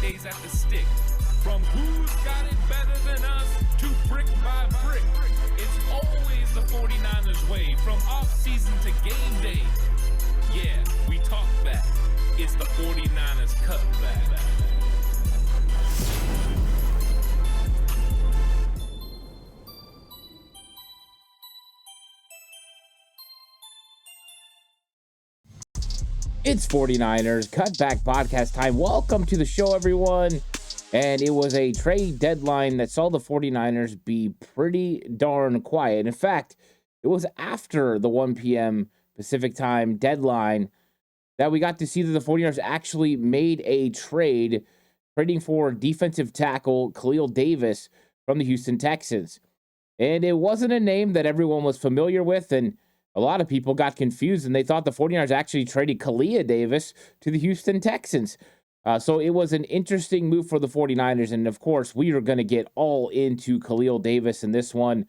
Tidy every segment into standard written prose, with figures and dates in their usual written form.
days at the stick. From who's got it better than us to brick by brick. It's always the 49ers way, from off-season to game day. Yeah, we talk back. It's the 49ers Cutback. It's 49ers Cutback podcast time. Welcome to the show, everyone. And it was a trade deadline that saw the 49ers be pretty darn quiet. In fact, it was after the 1 p.m. Pacific time deadline that we got to see that the 49ers actually made a trade, trading for defensive tackle Khalil Davis from the Houston Texans. And it wasn't a name that everyone was familiar with, and a lot of people got confused and they thought the 49ers actually traded Khalil Davis to the Houston Texans. So it was an interesting move for the 49ers. And of course, we are going to get all into Khalil Davis in this one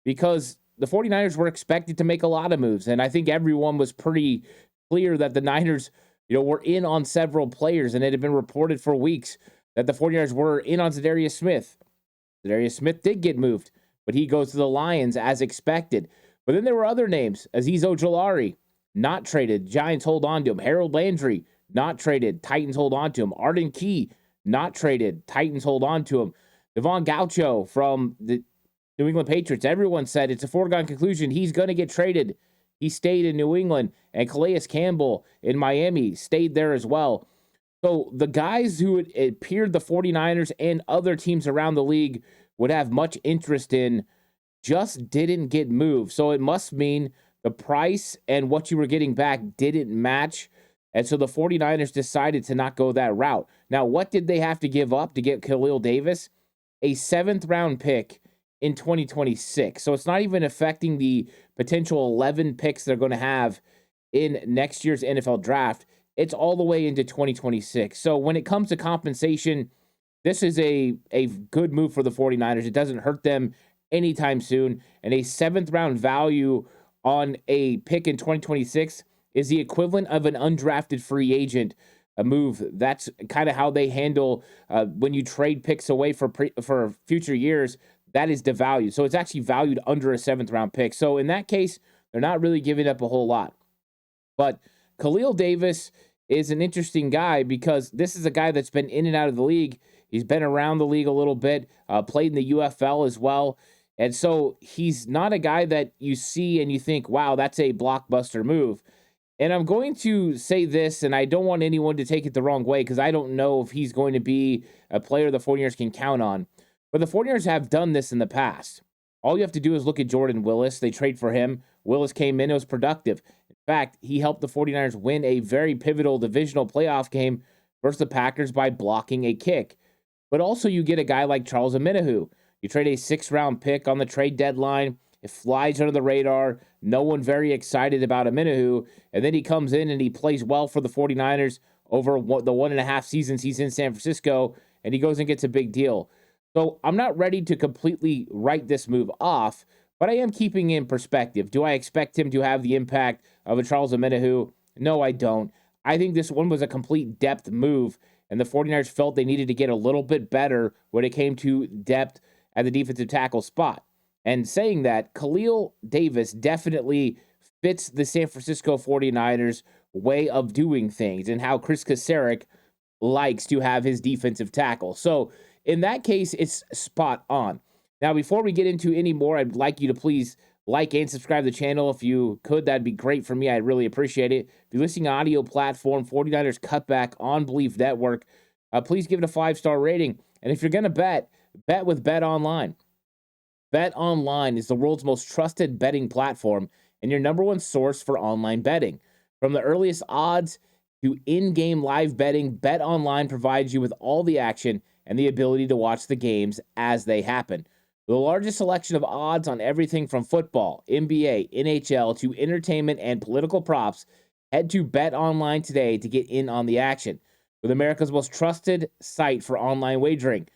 because the 49ers were expected to make a lot of moves. And I think everyone was pretty clear that the Niners, were in on several players, and it had been reported for weeks that the 49ers were in on Zadarius Smith. Zadarius Smith did get moved, but he goes to the Lions as expected. But then there were other names. Azeez Ojulari, not traded. Giants hold on to him. Harold Landry, not traded. Titans hold on to him. Arden Key, not traded. Titans hold on to him. Devon Gaucho from the New England Patriots. Everyone said it's a foregone conclusion. He's going to get traded. He stayed in New England. And Calais Campbell in Miami stayed there as well. So the guys who it appeared the 49ers and other teams around the league would have much interest in just didn't get moved. So it must mean the price and what you were getting back didn't match. And so the 49ers decided to not go that route. Now, what did they have to give up to get Khalil Davis? A 7th round pick in 2026. So it's not even affecting the potential 11 picks they're going to have in next year's NFL draft. It's all the way into 2026. So when it comes to compensation, this is a good move for the 49ers. It doesn't hurt them anytime soon, and a 7th round value on a pick in 2026 is the equivalent of an undrafted free agent a move. That's kind of how they handle when you trade picks away for future years. That is devalued, so it's actually valued under a 7th round pick. So in that case, they're not really giving up a whole lot. But Khalil Davis is an interesting guy because this is a guy that's been in and out of the league. He's been around the league a little bit, played in the UFL as well. And so he's not a guy that you see and you think, wow, that's a blockbuster move. And I'm going to say this, and I don't want anyone to take it the wrong way because I don't know if he's going to be a player the 49ers can count on. But the 49ers have done this in the past. All you have to do is look at Jordan Willis. They trade for him. Willis came in. It was productive. In fact, he helped the 49ers win a very pivotal divisional playoff game versus the Packers by blocking a kick. But also you get a guy like Charles Omenihu. You trade a 6th round pick on the trade deadline. It flies under the radar. No one very excited about Omenihu. And then he comes in and he plays well for the 49ers over the 1.5 seasons he's in San Francisco. And he goes and gets a big deal. So I'm not ready to completely write this move off, but I am keeping in perspective. Do I expect him to have the impact of a Charles Omenihu? No, I don't. I think this one was a complete depth move. And the 49ers felt they needed to get a little bit better when it came to depth at the defensive tackle spot. And saying that, Khalil Davis definitely fits the San Francisco 49ers way of doing things and how Chris Kasarik likes to have his defensive tackle. So in that case, it's spot on. Now, before we get into any more, I'd like you to please like and subscribe to the channel. If you could, that'd be great for me. I'd really appreciate it. If you're listening on audio platform, 49ers Cutback on Belief Network, please give it a 5-star rating. And if you're going to bet with Bet Online. Bet Online is the world's most trusted betting platform and your number one source for online betting. From the earliest odds to in-game live betting, Bet Online provides you with all the action and the ability to watch the games as they happen. The largest selection of odds on everything from football, NBA, NHL to entertainment and political props, head to Bet Online today to get in on the action. With America's most trusted site for online wagering,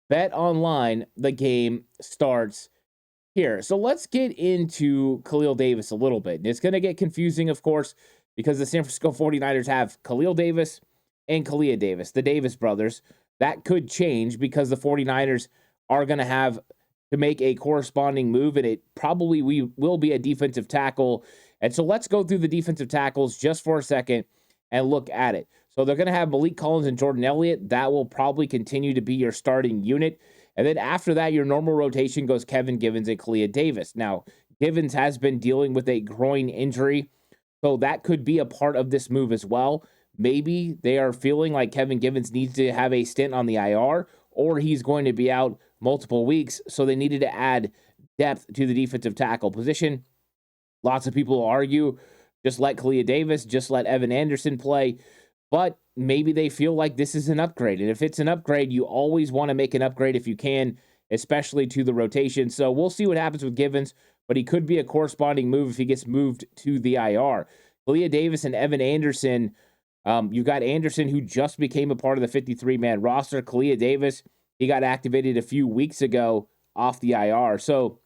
Bet Online, the game starts here. So let's get into Khalil Davis a little bit. And it's going to get confusing, of course, because the San Francisco 49ers have Khalil Davis and Khalil Davis, the Davis brothers. that could change because the 49ers are going to have to make a corresponding move, and it probably will be a defensive tackle. And so let's go through the defensive tackles just for a second and look at it. So they're going to have Malik Collins and Jordan Elliott. That will probably continue to be your starting unit. And then after that, your normal rotation goes Kevin Givens and Khalil Davis. Now, Givens has been dealing with a groin injury, so that could be a part of this move as well. Maybe they are feeling like Kevin Givens needs to have a stint on the IR, or he's going to be out multiple weeks, so they needed to add depth to the defensive tackle position. Lots of people argue, just let Khalil Davis, just let Evan Anderson play, but maybe they feel like this is an upgrade. And if it's an upgrade, you always want to make an upgrade if you can, especially to the rotation. So we'll see what happens with Givens, but he could be a corresponding move if he gets moved to the IR. Khalil Davis and Evan Anderson, you got Anderson, who just became a part of the 53-man roster. Khalil Davis, he got activated a few weeks ago off the IR. So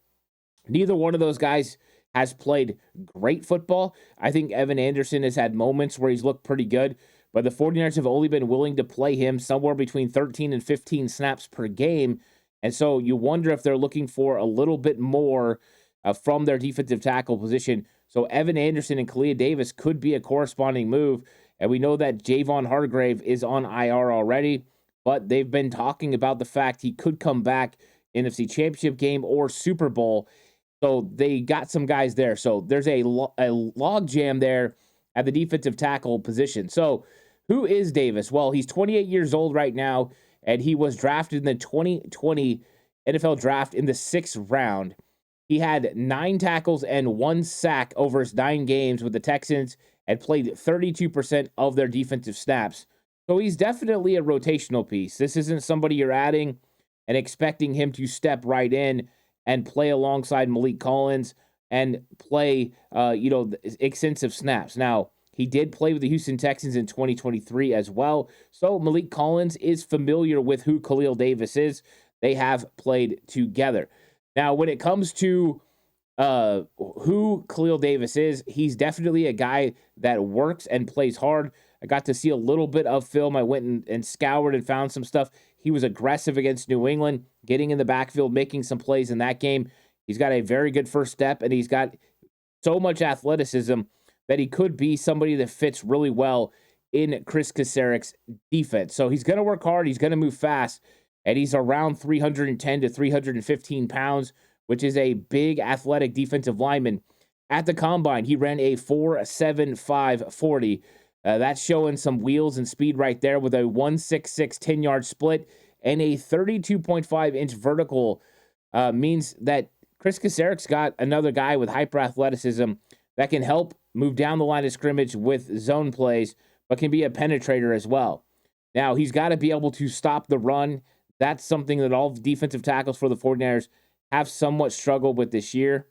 neither one of those guys has played great football. I think Evan Anderson has had moments where he's looked pretty good, but the 49ers have only been willing to play him somewhere between 13 and 15 snaps per game. And so you wonder if they're looking for a little bit more from their defensive tackle position. So Evan Anderson and Khalil Davis could be a corresponding move. And we know that Javon Hargrave is on IR already, but they've been talking about the fact he could come back in NFC Championship game or Super Bowl. So they got some guys there. So there's a log jam there at the defensive tackle position. So who is Davis? Well, he's 28 years old right now, and he was drafted in the 2020 NFL draft in the 6th round. He had 9 tackles and 1 sack over his 9 games with the Texans and played 32% of their defensive snaps. So he's definitely a rotational piece. This isn't somebody you're adding and expecting him to step right in and play alongside Malik Collins and play, extensive snaps. Now, he did play with the Houston Texans in 2023 as well. So Malik Collins is familiar with who Khalil Davis is. They have played together. Now, when it comes to who Khalil Davis is, he's definitely a guy that works and plays hard. I got to see a little bit of film. I went and scoured and found some stuff. He was aggressive against New England, getting in the backfield, making some plays in that game. He's got a very good first step, and he's got so much athleticism that he could be somebody that fits really well in Chris Kaceric's defense. So he's going to work hard. He's going to move fast, and he's around 310 to 315 pounds, which is a big athletic defensive lineman. At the combine, he ran a 4.75 40. That's showing some wheels and speed right there with a 1.66 10-yard split and a 32.5-inch vertical. Means that Chris Kaceric's got another guy with hyper athleticism that can help move down the line of scrimmage with zone plays, but can be a penetrator as well. Now, he's got to be able to stop the run. That's something that all defensive tackles for the 49ers have somewhat struggled with this year.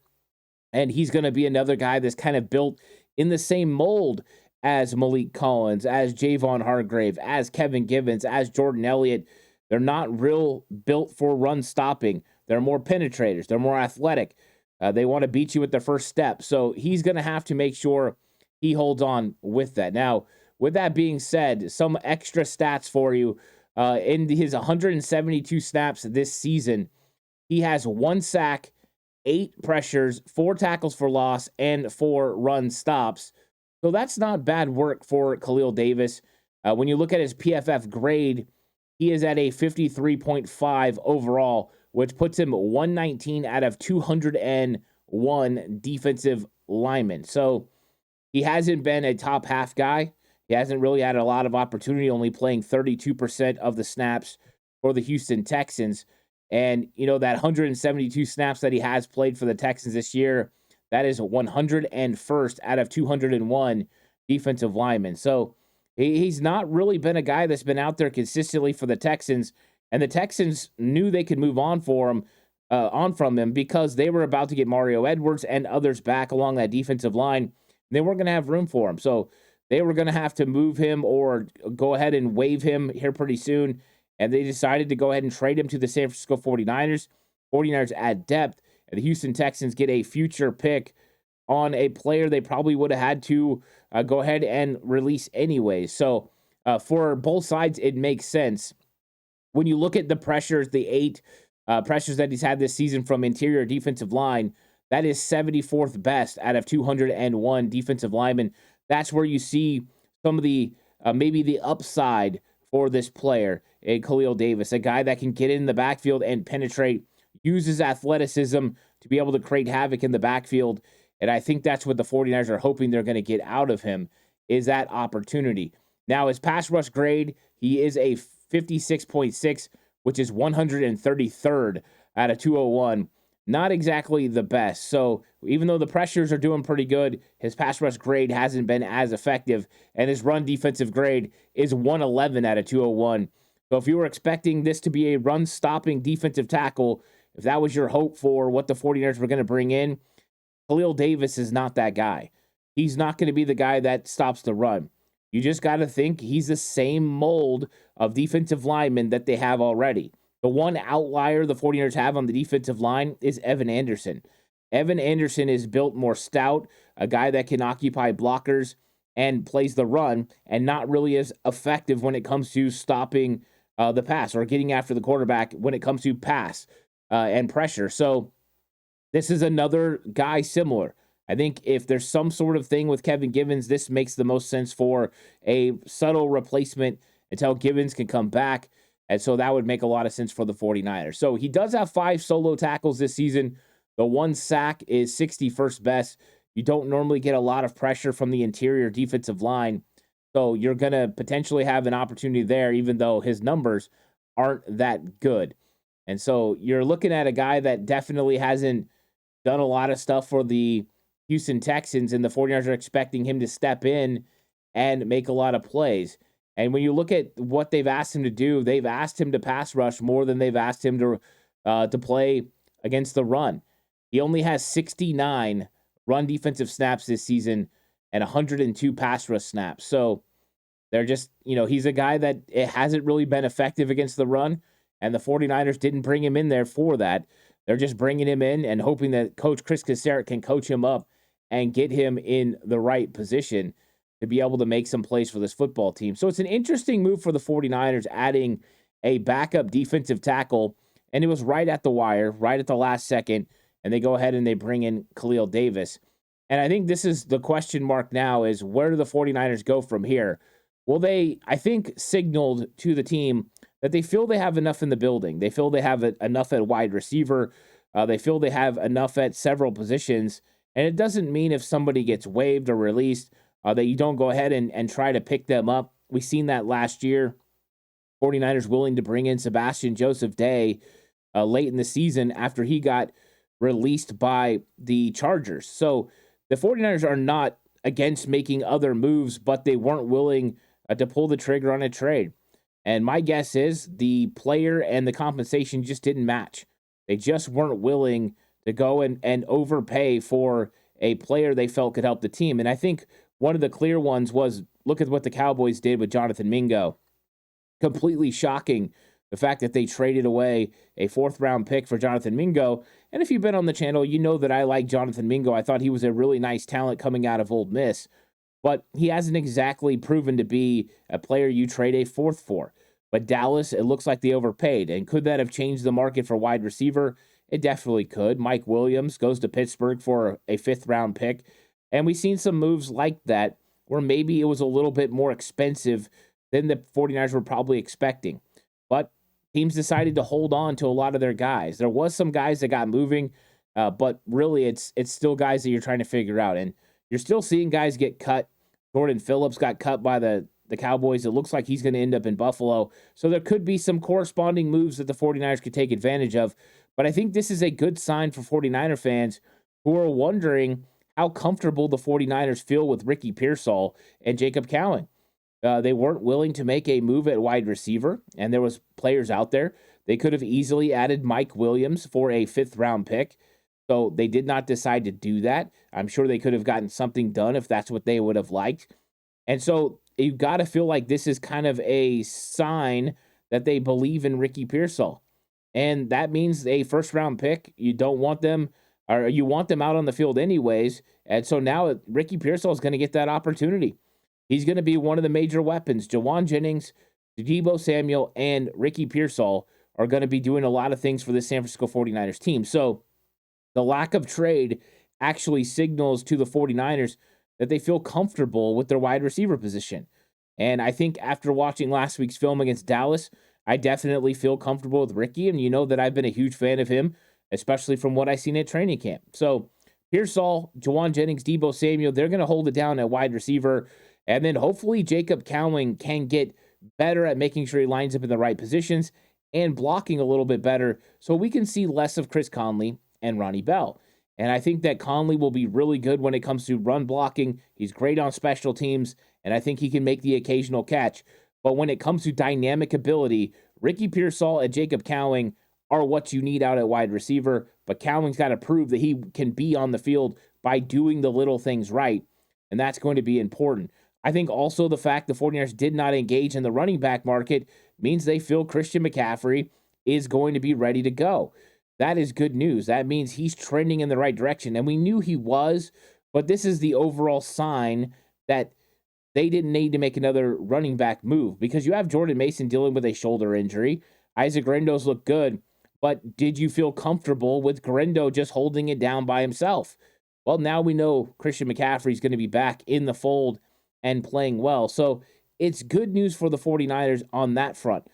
And he's going to be another guy that's kind of built in the same mold as Malik Collins, as Javon Hargrave, as Kevin Givens, as Jordan Elliott. They're not real built for run stopping. They're more penetrators. They're more athletic. They want to beat you with their first step. So he's going to have to make sure he holds on with that. Now, with that being said, some extra stats for you. In his 172 snaps this season, he has 1 sack, 8 pressures, 4 tackles for loss, and 4 run stops. So that's not bad work for Khalil Davis. When you look at his PFF grade, he is at a 53.5 overall, which puts him 119 out of 201 defensive linemen. So he hasn't been a top half guy. He hasn't really had a lot of opportunity, only playing 32% of the snaps for the Houston Texans. And, that 172 snaps that he has played for the Texans this year, that is 101st out of 201 defensive linemen. So he's not really been a guy that's been out there consistently for the Texans. And the Texans knew they could move on from him because they were about to get Mario Edwards and others back along that defensive line. They weren't going to have room for him. So they were going to have to move him or go ahead and waive him here pretty soon. And they decided to go ahead and trade him to the San Francisco 49ers. 49ers add depth, and the Houston Texans get a future pick on a player they probably would have had to go ahead and release anyway. So for both sides, it makes sense. when you look at the pressures, the 8 pressures that he's had this season from interior defensive line, that is 74th best out of 201 defensive linemen. That's where you see some of the maybe the upside for this player, Khalil Davis, a guy that can get in the backfield and penetrate, uses athleticism to be able to create havoc in the backfield. And I think that's what the 49ers are hoping they're going to get out of him, is that opportunity. Now, his pass rush grade, he is a 56.6, which is 133rd out of 201. Not exactly the best. So even though the pressures are doing pretty good, his pass rush grade hasn't been as effective, and his run defensive grade is 111 out of 201. So if you were expecting this to be a run-stopping defensive tackle, if that was your hope for what the 49ers were going to bring in, Khalil Davis is not that guy. He's not going to be the guy that stops the run. You just got to think he's the same mold of defensive lineman that they have already. The one outlier the 49ers have on the defensive line is Evan Anderson. Evan Anderson is built more stout, a guy that can occupy blockers and plays the run, and not really as effective when it comes to stopping the pass or getting after the quarterback when it comes to pass and pressure. So this is another guy similar. I think if there's some sort of thing with Kevin Givens, this makes the most sense for a subtle replacement until Givens can come back. And so that would make a lot of sense for the 49ers. So he does have 5 solo tackles this season. The 1 sack is 61st best. You don't normally get a lot of pressure from the interior defensive line. So you're going to potentially have an opportunity there, even though his numbers aren't that good. And so you're looking at a guy that definitely hasn't done a lot of stuff for the Houston Texans, and the 49ers are expecting him to step in and make a lot of plays. And when you look at what they've asked him to do, they've asked him to pass rush more than they've asked him to play against the run. He only has 69 run defensive snaps this season and 102 pass rush snaps. So they're just, he's a guy that it hasn't really been effective against the run, and the 49ers didn't bring him in there for that. They're just bringing him in and hoping that Coach Chris Kasarik can coach him up and get him in the right position to be able to make some plays for this football team. So it's an interesting move for the 49ers, adding a backup defensive tackle, and it was right at the wire, right at the last second, and they go ahead and they bring in Khalil Davis. And I think this is the question mark now, is where do the 49ers go from here? Well, they, I think, signaled to the team that they feel they have enough in the building. They feel they have enough at wide receiver. They feel they have enough at several positions. And it doesn't mean if somebody gets waived or released that you don't go ahead and try to pick them up. We've seen that last year. 49ers willing to bring in Sebastian Joseph Day late in the season after he got released by the Chargers. So the 49ers are not against making other moves, but they weren't willing to pull the trigger on a trade. And my guess is the player and the compensation just didn't match. They just weren't willing to go and overpay for a player they felt could help the team. And I think one of the clear ones was, look at what the Cowboys did with Jonathan Mingo. Completely shocking, the fact that they traded away a 4th-round pick for Jonathan Mingo. And if you've been on the channel, you know that I like Jonathan Mingo. I thought he was a really nice talent coming out of Ole Miss. But he hasn't exactly proven to be a player you trade a 4th for. But Dallas, it looks like they overpaid. And could that have changed the market for wide receiver? It definitely could. Mike Williams goes to Pittsburgh for a 5th-round pick. And we've seen some moves like that where maybe it was a little bit more expensive than the 49ers were probably expecting. But teams decided to hold on to a lot of their guys. There was some guys that got moving, but really it's still guys that you're trying to figure out. And you're still seeing guys get cut. Jordan Phillips got cut by the Cowboys. It looks like he's going to end up in Buffalo. So there could be some corresponding moves that the 49ers could take advantage of. But I think this is a good sign for 49er fans who are wondering how comfortable the 49ers feel with Ricky Pearsall and Jacob Cowan. They weren't willing to make a move at wide receiver, and there was players out there. They could have easily added Mike Williams for a 5th-round pick, so they did not decide to do that. I'm sure they could have gotten something done if that's what they would have liked. And so you've got to feel like this is kind of a sign that they believe in Ricky Pearsall. And that means a 1st-round pick. You don't want them, or you want them out on the field anyways. And so now Ricky Pearsall is going to get that opportunity. He's going to be one of the major weapons. Jawan Jennings Deebo Samuel and Ricky Pearsall are going to be doing a lot of things for the San Francisco 49ers team. So the lack of trade actually signals to the 49ers that they feel comfortable with their wide receiver position. And I think after watching last week's film against Dallas, I definitely feel comfortable with Ricky. And you know that I've been a huge fan of him, especially from what I've seen at training camp. So Pearsall, Jawan Jennings, Deebo Samuel, they're going to hold it down at wide receiver. And then hopefully Jacob Cowing can get better at making sure he lines up in the right positions and blocking a little bit better so we can see less of Chris Conley and Ronnie Bell. And I think that Conley will be really good when it comes to run blocking. He's great on special teams, and I think he can make the occasional catch. But when it comes to dynamic ability, Ricky Pearsall and Jacob Cowing are what you need out at wide receiver. But Cowing's got to prove that he can be on the field by doing the little things right, and that's going to be important. I think also the fact the 49ers did not engage in the running back market means they feel Christian McCaffrey is going to be ready to go. That is good news. That means he's trending in the right direction. And we knew he was, but this is the overall sign that they didn't need to make another running back move because you have Jordan Mason dealing with a shoulder injury. Isaac Grindo's look good, but did you feel comfortable with Grindo just holding it down by himself? Well, now we know Christian McCaffrey is going to be back in the fold and playing well. So it's good news for the 49ers on that front.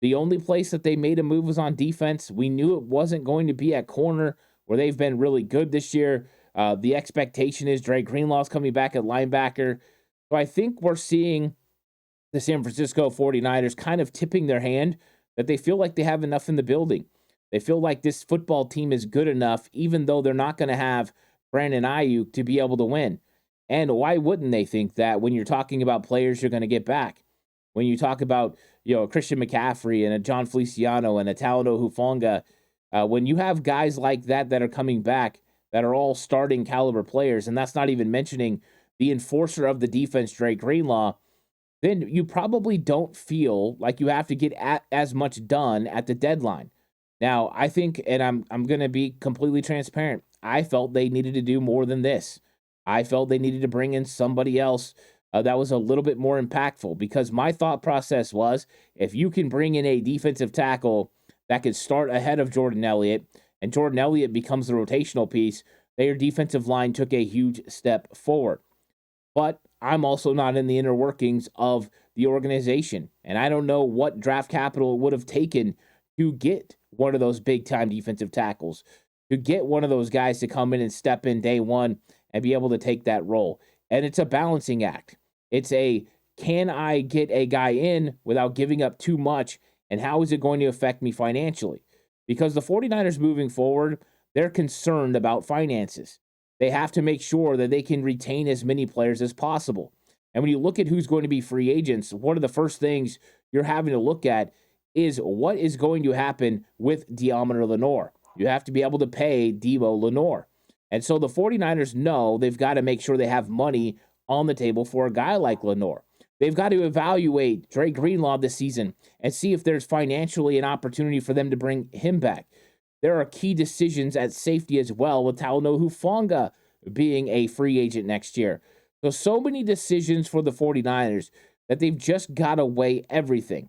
The only place that they made a move was on defense. We knew it wasn't going to be at corner where they've been really good this year. The expectation is Dre Greenlaw's coming back at linebacker. So I think we're seeing the San Francisco 49ers kind of tipping their hand that they feel like they have enough in the building. They feel like this football team is good enough, even though they're not going to have Brandon Ayuk to be able to win. And why wouldn't they think that when you're talking about players you're going to get back? When you talk about, a Christian McCaffrey and a John Feliciano and a Talano Hufanga, when you have guys like that that are coming back that are all starting caliber players, and that's not even mentioning the enforcer of the defense, Dre Greenlaw, then you probably don't feel like you have to get as much done at the deadline. Now, I think, and I'm going to be completely transparent, I felt they needed to do more than this. I felt they needed to bring in somebody else that was a little bit more impactful because my thought process was if you can bring in a defensive tackle that could start ahead of Jordan Elliott and Jordan Elliott becomes the rotational piece, their defensive line took a huge step forward. But I'm also not in the inner workings of the organization, and I don't know what draft capital it would have taken to get one of those big-time defensive tackles, to get one of those guys to come in and step in day one and be able to take that role. And it's a balancing act. It's can I get a guy in without giving up too much, and how is it going to affect me financially? Because the 49ers moving forward, they're concerned about finances. They have to make sure that they can retain as many players as possible. And when you look at who's going to be free agents, one of the first things you're having to look at is what is going to happen with Deommodore Lenoir. You have to be able to pay Debo Lenoir. And so the 49ers know they've got to make sure they have money on the table for a guy like Lenoir. They've got to evaluate Dre Greenlaw this season and see if there's financially an opportunity for them to bring him back. There are key decisions at safety as well, with Talano Hufanga being a free agent next year. So many decisions for the 49ers that they've just got to weigh everything.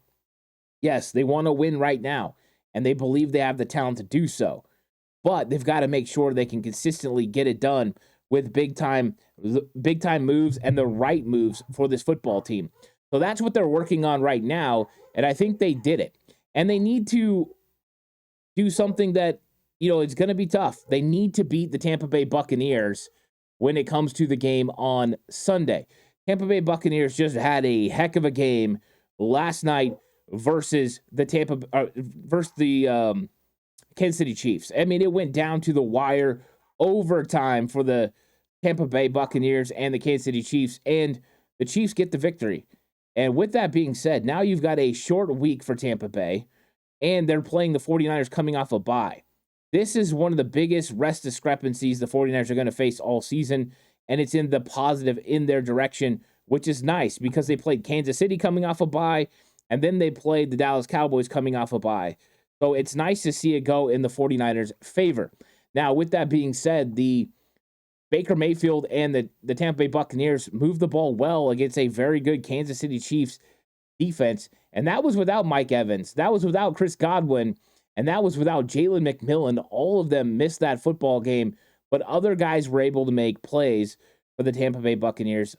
Yes, they want to win right now, and they believe they have the talent to do so. But they've got to make sure they can consistently get it done with big time moves and the right moves for this football team. So that's what they're working on right now, and I think they did it. And they need to do something that, it's going to be tough. They need to beat the Tampa Bay Buccaneers when it comes to the game on Sunday. Tampa Bay Buccaneers just had a heck of a game last night versus the Kansas City Chiefs. I mean, it went down to the wire, overtime for the Tampa Bay Buccaneers and the Kansas City Chiefs, and the Chiefs get the victory. And with that being said, now you've got a short week for Tampa Bay, and they're playing the 49ers coming off a bye. This is one of the biggest rest discrepancies the 49ers are going to face all season, and it's in the positive in their direction, which is nice because they played Kansas City coming off a bye, and then they played the Dallas Cowboys coming off a bye. So it's nice to see it go in the 49ers' favor. Now, with that being said, the Baker Mayfield and the Tampa Bay Buccaneers moved the ball well against a very good Kansas City Chiefs defense. And that was without Mike Evans. That was without Chris Godwin. And that was without Jalen McMillan. All of them missed that football game, but other guys were able to make plays for the Tampa Bay Buccaneers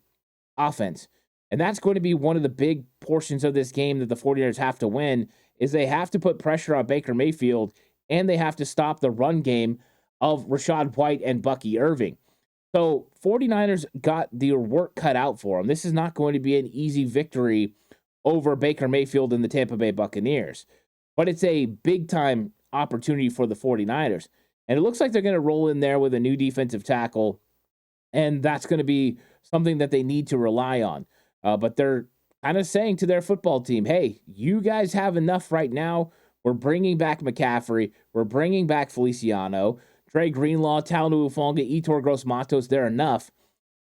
offense. And that's going to be one of the big portions of this game that the 49ers have to win, is they have to put pressure on Baker Mayfield, and they have to stop the run game of Rachaad White and Bucky Irving. So 49ers got their work cut out for them. This is not going to be an easy victory over Baker Mayfield and the Tampa Bay Buccaneers, but it's a big-time opportunity for the 49ers. And it looks like they're going to roll in there with a new defensive tackle, and that's going to be something that they need to rely on. But they're kind of saying to their football team, hey, you guys have enough right now. We're bringing back McCaffrey. We're bringing back Feliciano, Dre Greenlaw, Talanoa Hufanga, Yetur Gross-Matos. They're enough.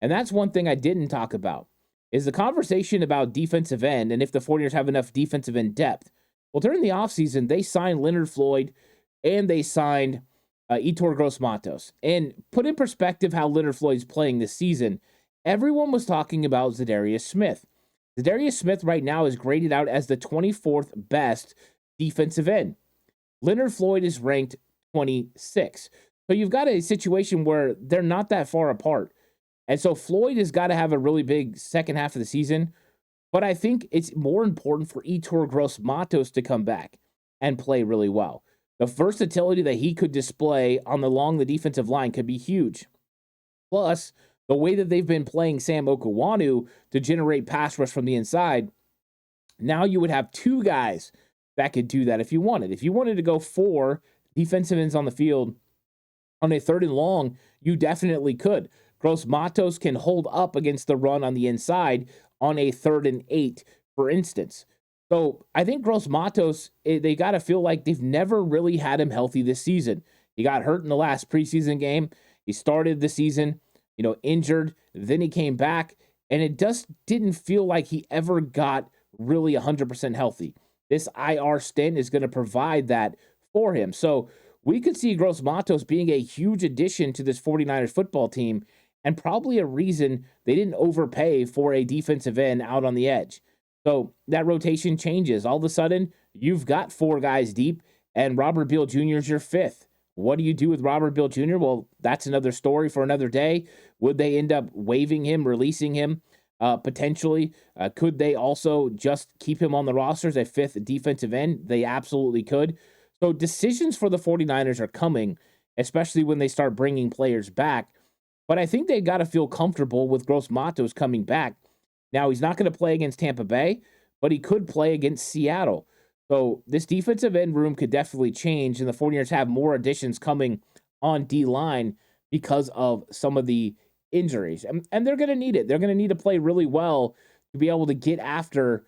And that's one thing I didn't talk about, is the conversation about defensive end and if the 49ers have enough defensive end depth. Well, during the offseason, they signed Leonard Floyd and they signed Yetur Gross-Matos. And put in perspective how Leonard Floyd's playing this season, everyone was talking about Zadarius Smith. Zadarius Smith right now is graded out as the 24th best defensive end. Leonard Floyd is ranked 26. So you've got a situation where they're not that far apart. And so Floyd has got to have a really big second half of the season. But I think it's more important for Yetur Gross-Matos to come back and play really well. The versatility that he could display along the defensive line could be huge. Plus, the way that they've been playing Sam Okuwanu to generate pass rush from the inside, now you would have two guys that could do that if you wanted. If you wanted to go 4 defensive ends on the field on a 3rd and long, you definitely could. Gross-Matos can hold up against the run on the inside on a 3rd and 8, for instance. So I think Gross-Matos, they got to feel like they've never really had him healthy this season. He got hurt in the last preseason game. He started the season, injured. Then he came back, and it just didn't feel like he ever got really 100% healthy. This IR stint is going to provide that for him. So we could see Gross-Matos being a huge addition to this 49ers football team, and probably a reason they didn't overpay for a defensive end out on the edge. So that rotation changes. All of a sudden, you've got 4 guys deep, and Robert Beal Jr. is your 5th. What do you do with Robert Beal Jr.? Well, that's another story for another day. Would they end up waiving him, releasing him? Potentially. Could they also just keep him on the roster as a 5th defensive end? They absolutely could. So decisions for the 49ers are coming, especially when they start bringing players back. But I think they got to feel comfortable with Gross-Matos coming back. Now, he's not going to play against Tampa Bay, but he could play against Seattle. So this defensive end room could definitely change, and the 49ers have more additions coming on D-line because of some of the injuries. And they're going to need it. They're going to need to play really well to be able to get after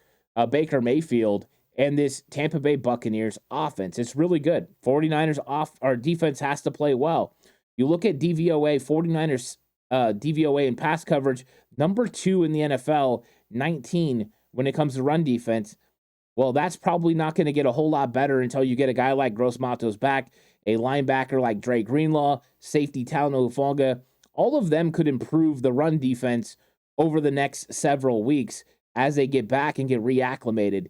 Baker Mayfield and this Tampa Bay Buccaneers offense. It's really good. 49ers our defense has to play well. You look at DVOA, 49ers DVOA in pass coverage, number 2 in the NFL, 19 when it comes to run defense. Well, that's probably not going to get a whole lot better until you get a guy like Gross-Matos back, a linebacker like Dre Greenlaw, safety Talanoa Hufanga. All of them could improve the run defense over the next several weeks as they get back and get reacclimated.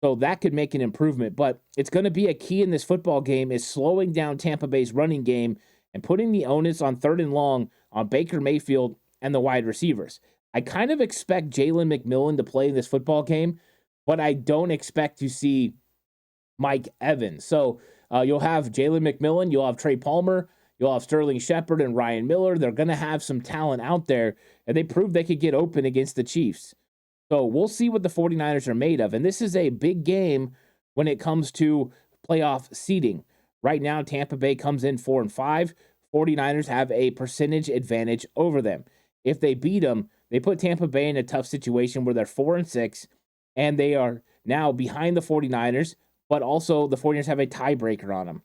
So that could make an improvement. But it's going to be a key in this football game is slowing down Tampa Bay's running game and putting the onus on 3rd and long on Baker Mayfield and the wide receivers. I kind of expect Jalen McMillan to play in this football game, but I don't expect to see Mike Evans. So you'll have Jalen McMillan, you'll have Trey Palmer, you'll have Sterling Shepard and Ryan Miller. They're going to have some talent out there, and they proved they could get open against the Chiefs. So we'll see what the 49ers are made of. And this is a big game when it comes to playoff seeding. Right now, Tampa Bay comes in 4-5. 49ers have a percentage advantage over them. If they beat them, they put Tampa Bay in a tough situation where they're 4-6, and they are now behind the 49ers, but also the 49ers have a tiebreaker on them.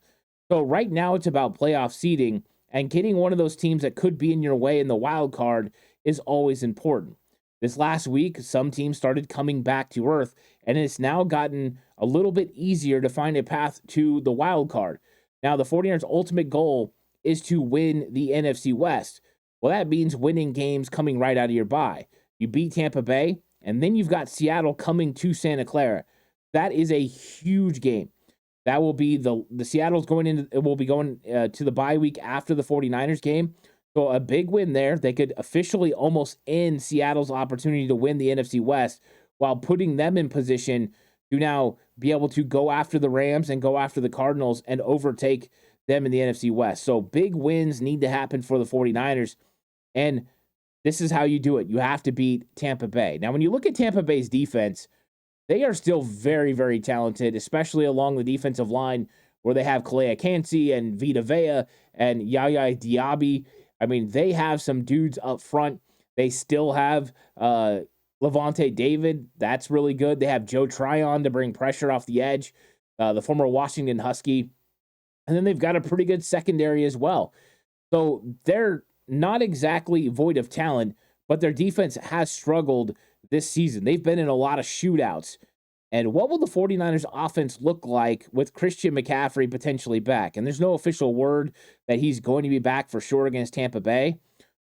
So right now it's about playoff seeding, and getting one of those teams that could be in your way in the wild card is always important. This last week, some teams started coming back to earth, and it's now gotten a little bit easier to find a path to the wild card. Now, the 49ers' ultimate goal is to win the NFC West. Well, that means winning games coming right out of your bye. You beat Tampa Bay, And then you've got Seattle coming to Santa Clara. That is a huge game. That will be the Seattle's going into, it will be going to the bye week after the 49ers game. So a big win there. They could officially almost end Seattle's opportunity to win the NFC West while putting them in position to now be able to go after the Rams and go after the Cardinals and overtake them in the NFC West. So big wins need to happen for the 49ers. And this is how you do it. You have to beat Tampa Bay. Now, when you look at Tampa Bay's defense, they are still very, very talented, especially along the defensive line where they have Calais Cansey and Vita Vea and Yaya Diaby. I mean, they have some dudes up front. They still have Levante David. That's really good. They have Joe Tryon to bring pressure off the edge, the former Washington Husky. And then they've got a pretty good secondary as well. So they're not exactly void of talent, but their defense has struggled this season. They've been in a lot of shootouts. And what will the 49ers offense look like with Christian McCaffrey potentially back? And there's no official word that he's going to be back for sure against Tampa Bay,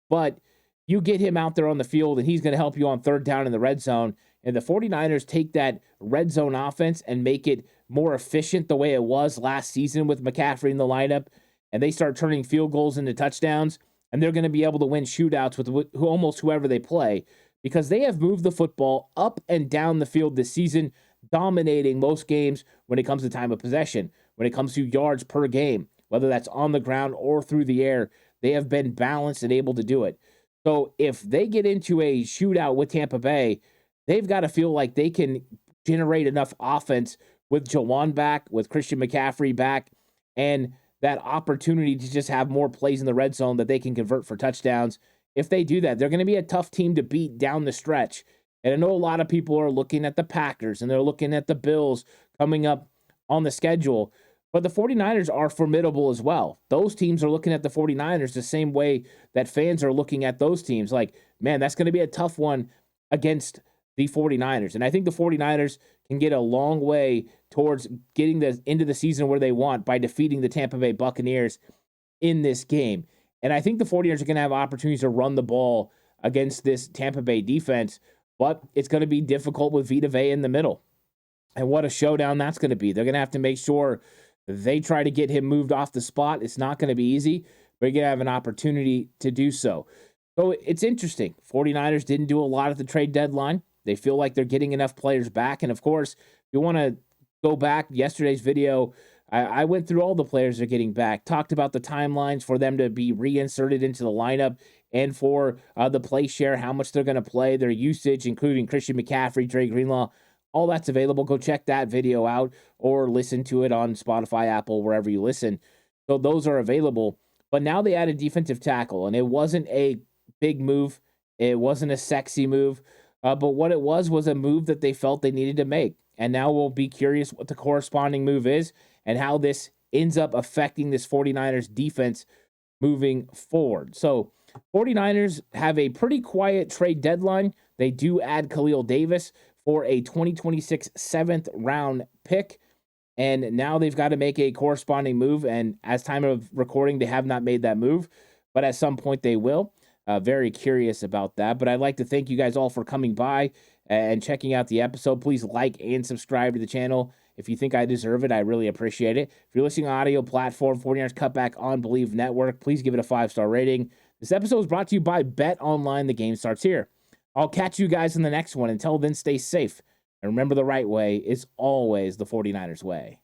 but you get him out there on the field and he's going to help you on third down in the red zone. And the 49ers take that red zone offense and make it more efficient the way it was last season with McCaffrey in the lineup. And they start turning field goals into touchdowns. And they're going to be able to win shootouts with almost whoever they play because they have moved the football up and down the field this season, dominating most games when it comes to time of possession, when it comes to yards per game, whether that's on the ground or through the air. They have been balanced and able to do it. So if they get into a shootout with Tampa Bay, they've got to feel like they can generate enough offense with Jawan back, with Christian McCaffrey back, and that opportunity to just have more plays in the red zone that they can convert for touchdowns. If they do that, they're going to be a tough team to beat down the stretch. And I know a lot of people are looking at the Packers and they're looking at the Bills coming up on the schedule, but the 49ers are formidable as well. Those teams are looking at the 49ers the same way that fans are looking at those teams. Like, man, that's going to be a tough one against the 49ers. And I think the 49ers can get a long way towards getting the into the season where they want by defeating the Tampa Bay Buccaneers in this game. And I think the 49ers are going to have opportunities to run the ball against this Tampa Bay defense, but it's going to be difficult with Vita Vea in the middle. And what a showdown that's going to be. They're going to have to make sure they try to get him moved off the spot. It's not going to be easy, but you're going to have an opportunity to do so. So it's interesting. 49ers didn't do a lot at the trade deadline. They feel like they're getting enough players back. And of course, if you want to go back, yesterday's video, I went through all the players they're getting back, talked about the timelines for them to be reinserted into the lineup and for the play share, how much they're going to play, their usage, including Christian McCaffrey, Dre Greenlaw. All that's available. Go check that video out or listen to it on Spotify, Apple, wherever you listen. So those are available. But now they added defensive tackle, and it wasn't a big move. It wasn't a sexy move. But what it was a move that they felt they needed to make. And now we'll be curious what the corresponding move is and how this ends up affecting this 49ers defense moving forward. So 49ers have a pretty quiet trade deadline. They do add Khalil Davis for a 2026 7th round pick. And now they've got to make a corresponding move. And as time of recording, they have not made that move. But at some point they will. Very curious about that. But I'd like to thank you guys all for coming by and checking out the episode. Please like and subscribe to the channel. If you think I deserve it, I really appreciate it. If you're listening on audio platform, 49ers Cutback on Believe Network, please give it a 5-star rating. This episode is brought to you by Bet Online. The game starts here. I'll catch you guys in the next one. Until then, stay safe. And remember, the right way is always the 49ers way.